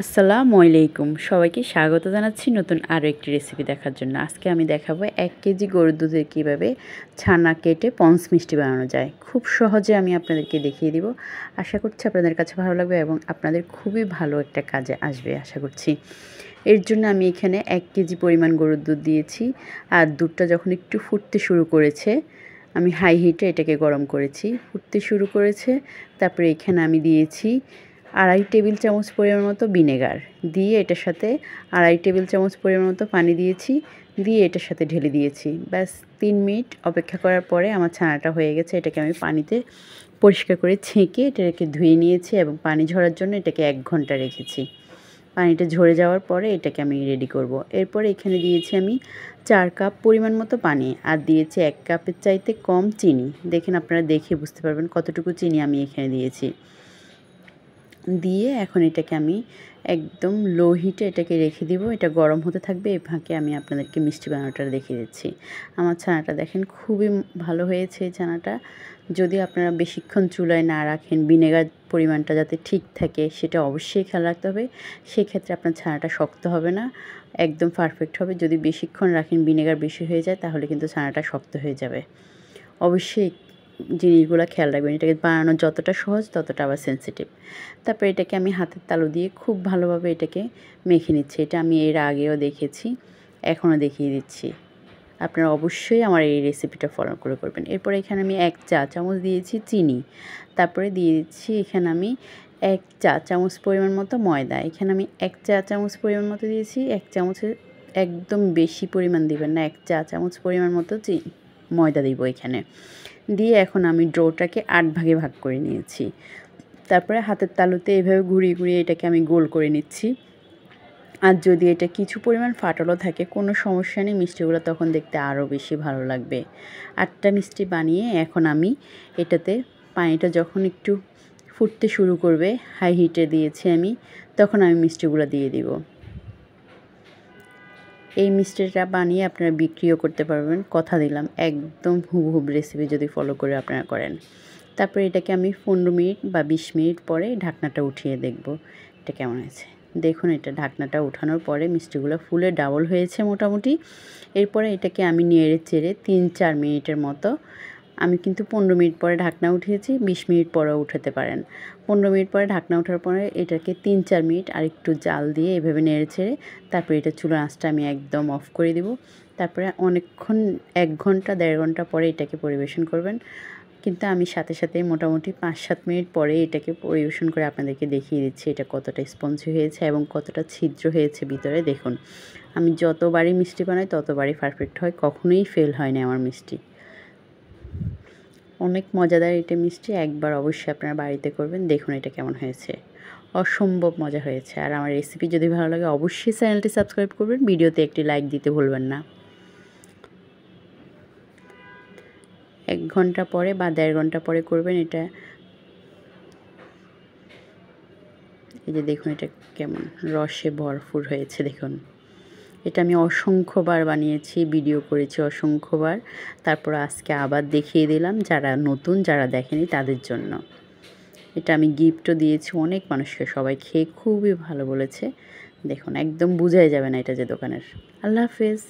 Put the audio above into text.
আসসালামু আলাইকুম, সবাইকে স্বাগত জানাচ্ছি নতুন আরও একটি রেসিপি দেখার জন্য। আজকে আমি দেখাবো 1 কেজি গরুর দুধে কীভাবে ছানা কেটে পন্স মিষ্টি বানানো যায়। খুব সহজে আমি আপনাদেরকে দেখিয়ে দিব। আশা করছি আপনাদের কাছে ভালো লাগবে এবং আপনাদের খুবই ভালো একটা কাজে আসবে আশা করছি। এর জন্য আমি এখানে 1 কেজি পরিমাণ গরুর দুধ দিয়েছি। আর দুধটা যখন একটু ফুটতে শুরু করেছে, আমি হাই হিটে এটাকে গরম করেছি। ফুটতে শুরু করেছে, তারপরে এখানে আমি দিয়েছি 2.5 টেবিল চামচ পরিমাণ মতো ভিনেগার, দিয়ে এটার সাথে 2.5 টেবিল চামচ পরিমাণ মতো পানি দিয়েছি, দিয়ে এটার সাথে ঢেলে দিয়েছি। ব্যাস 3 মিনিট অপেক্ষা করার পরে আমার ছানাটা হয়ে গেছে। এটাকে আমি পানিতে পরিষ্কার করে ছেঁকে এটাকে ধুয়ে নিয়েছি এবং পানি ঝরার জন্য এটাকে 1 ঘন্টা রেখেছি। পানিটা ঝরে যাওয়ার পরে এটাকে আমি রেডি করব। এরপরে এখানে দিয়েছি আমি 4 কাপ পরিমাণ মতো পানি, আর দিয়েছি 1 কাপের চাইতে কম চিনি। দেখেন, আপনারা দেখে বুঝতে পারবেন কতটুকু চিনি আমি এখানে দিয়েছি। দিয়ে এখন এটাকে আমি একদম লো হিটে এটাকে রেখে দিব। এটা গরম হতে থাকবে। এই ফাঁকে আমি আপনাদেরকে মিষ্টি বানানোটা দেখিয়ে দিচ্ছি। আমার ছানাটা দেখেন খুবই ভালো হয়েছে। এই ছানাটা যদি আপনারা বেশিক্ষণ চুলায় না রাখেন, ভিনেগার পরিমাণটা যাতে ঠিক থাকে সেটা অবশ্যই খেয়াল রাখতে হবে। সেক্ষেত্রে আপনার ছানাটা শক্ত হবে না, একদম পারফেক্ট হবে। যদি বেশিক্ষণ রাখেন, ভিনেগার বেশি হয়ে যায়, তাহলে কিন্তু ছানাটা শক্ত হয়ে যাবে। অবশ্যই জিনিসগুলো খেয়াল রাখবেন। এটাকে বানানো যতটা সহজ ততটা আবার সেনসিটিভ। তারপরে এটাকে আমি হাতের তালু দিয়ে খুব ভালোভাবে এটাকে মেখে নিচ্ছি। এটা আমি এর আগেও দেখেছি, এখনও দেখিয়ে দিচ্ছি। আপনারা অবশ্যই আমার এই রেসিপিটা ফলো করে করবেন। এরপরে এখানে আমি 1 চা চামচ দিয়েছি চিনি। তারপরে দিয়ে দিচ্ছি এখানে আমি 1 চা চামচ পরিমাণ মতো ময়দা। এখানে আমি 1 চা চামচ পরিমাণ মতো দিয়েছি। 1 চামচের একদম বেশি পরিমাণ দিবেন না, 1 চা চামচ পরিমাণ মতো ময়দা দিব এখানে। দিয়ে এখন আমি ডোটাকে 8 ভাগে ভাগ করে নিয়েছি। তারপরে হাতের তালুতে এইভাবে ঘুরিয়ে ঘুরিয়ে এটাকে আমি গোল করে নিচ্ছি। আর যদি এটা কিছু পরিমাণ ফাটলও থাকে, কোনো সমস্যা নেই, মিষ্টিগুলো তখন দেখতে আরও বেশি ভালো লাগবে। 8টা মিষ্টি বানিয়ে এখন আমি এটাতে পানিটা যখন একটু ফুটতে শুরু করবে, হাই হিটে দিয়েছি আমি, তখন আমি মিষ্টিগুলো দিয়ে দিব। এই মিষ্টিটা বানিয়ে আপনারা বিক্রিও করতে পারবেন, কথা দিলাম। একদম হুবহু রেসিপি যদি ফলো করে আপনারা করেন। তারপরে এটাকে আমি 15 মিনিট বা 20 মিনিট পরে ঢাকনাটা উঠিয়ে দেখব এটা কেমন হয়েছে। দেখুন, এটা ঢাকনাটা উঠানোর পরে মিষ্টিগুলো ফুলে ডাবল হয়েছে মোটামুটি। এরপরে এটাকে আমি নেড়ে চেড়ে 3-4 মিনিটের মতো, আমি কিন্তু 15 মিনিট পরে ঢাকনা উঠিয়েছি, 20 মিনিট পরেও উঠাতে পারেন। 15 মিনিট পরে ঢাকনা ওঠার পরে এটাকে 3-4 মিনিট আরেকটু জাল দিয়ে এভাবে নেড়ে ছেড়ে তারপরে এটা চুলার আঁচটা আমি একদম অফ করে দিব। তারপরে অনেকক্ষণ 1 ঘন্টা 1.5 ঘন্টা পরে এটাকে পরিবেশন করবেন। কিন্তু আমি সাথে সাথেই মোটামুটি 5-7 মিনিট পরে এটাকে পরিবেশন করে আপনাদেরকে দেখিয়ে দিচ্ছি এটা কতটা স্পঞ্জি হয়েছে এবং কতটা ছিদ্র হয়েছে ভিতরে। দেখুন, আমি যতবারই মিষ্টি বানাই ততবারই পারফেক্ট হয়, কখনোই ফেল হয় না আমার মিষ্টি। অনেক মজাদার এটা মিষ্টি, একবার অবশ্যই আপনারা বাড়িতে করবেন। দেখুন এটা কেমন হয়েছে, অসম্ভব মজা হয়েছে। আর আমার রেসিপি যদি ভালো লাগে অবশ্যই চ্যানেলটি সাবস্ক্রাইব করবেন, ভিডিওতে একটি লাইক দিতে ভুলবেন না। 1 ঘন্টা পরে বা 1.5 ঘন্টা পরে করবেন এটা। এই যে দেখুন এটা কেমন রসে ভরপুর হয়েছে। দেখুন, এটা আমি অসংখ্যবার বানিয়েছি, ভিডিও করেছি অসংখ্যবার। তারপর আজকে আবার দেখিয়ে দিলাম যারা নতুন, যারা দেখেনি তাদের জন্য। এটা আমি গিফটও দিয়েছি অনেক মানুষকে, সবাই খেয়ে খুবই ভালো বলেছে। দেখুন, একদম বোঝাই যাবে না এটা যে দোকানের। আল্লাহ হাফেজ।